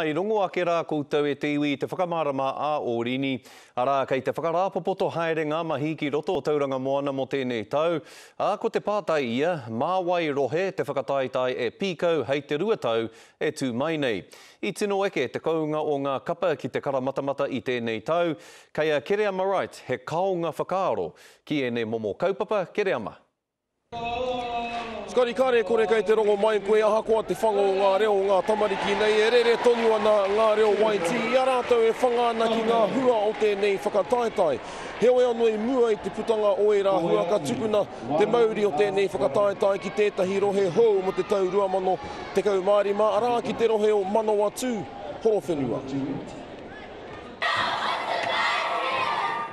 I rongo ake rā koutou e te iwi te whakamārama a Orini, ara kei te whakarāpopoto haere ngā mahi ki roto o tauranga moana mo tēnei tau. Ko te pātai ia, māwai rohe te whakataitai e pīkau hei te rua tau e tū mai nei. I tino eke te kaunga o ngā kapa ki te karamatamata i tēnei tau, kei a Kereama Wright he kaunga whakaaro ki e ne momo kaupapa Kereama. Skari kare kore kei te rongo mai koe ahakoa te whango o ngā reo o ngā tamariki nei e rere tonu ana ngā reo waiti i a rātou e whangana ki ngā hua o tēnei whakataetai. Heo e anō i mua i te putanga o e rā hua ka tukuna te mauri o tēnei whakataetai ki tētahi rohe hou mo te tau 2015 arā ki te rohe o Manawatu, Horowhenua.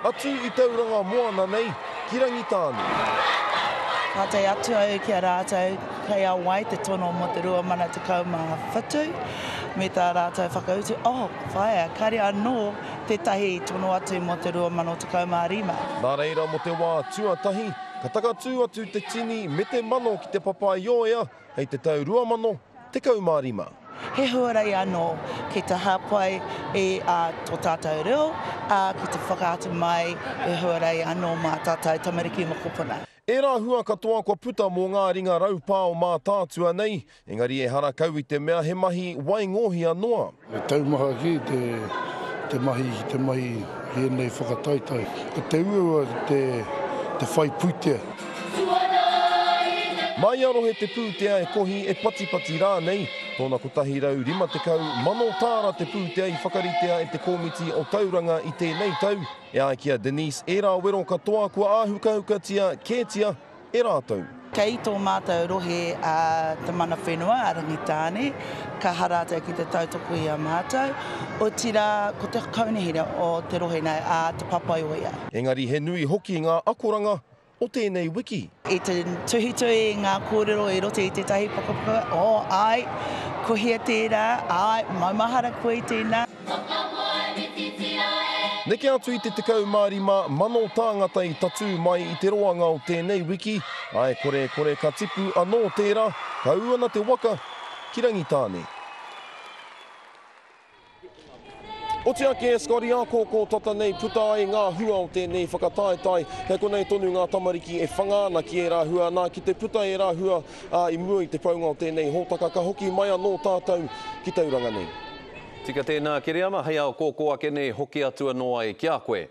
Atu i tauranga moana nei, ki Rangitāne. Ka te atu au ki a rātou, kei a wai te tono mo te 2015, me tā rātou whakautu, whaia, kare anō tētahi tono atu mo te 2015. Nā reira mo te wā tuatahi, ka takatū atu te tini me te mano ki te papa i oea, hei te tau 2015. He huarei anō ki te hapai e tō tātou reo, ki te whakaatu mai e huarei anō mā tātou tamariki mokopuna. E rā hua katoa kua puta mō ngā ringa raupāo mā tātua nei, engari e hara kau i te mea he mahi waingohi anoa. E taumaha ki te mahi he nei whakataitai. Te ua te whai putea. Mai aro he te pūtea e kohi e patipati rā nei, tōna kotahi rau 50 mano tāra te pūtea i whakaritea e te komiti o tauranga i tēnei tau. E ai kia Denise e rā wero katoa kua āhukahukatia kētia e rātou. Kei tō mātou rohe te mana whenua a Rangitāne, ka harātou ki te tautoko i a mātou, o tira ko te kaunihira o te rohe nei a te papai o ia. Engari he nui hoki ngā akoranga o tēnei wiki. I te tuhitui ngā kōrero i rote i te tahi pakapaka, ai, kohia tērā, ai, maumahara koe tēnā. Neke atu i te 15 mano tāngata i tatu mai i te roanga o tēnei wiki, ai kore ka tipu anō tērā, ka uana te waka ki Rangitāne. O te ake e skari a kōkō tata nei puta ai ngā hua o tēnei whakataetai, kei konei tonu ngā tamariki e whangāna ki e rā hua, nā ki te puta e rā hua i mua i te paunga o tēnei hōtaka, ka hoki mai anō tātou ki tauranga nei. Tika tēnā Kereama, hei au kōkō ake nei hoki atu anō ai ki a koe.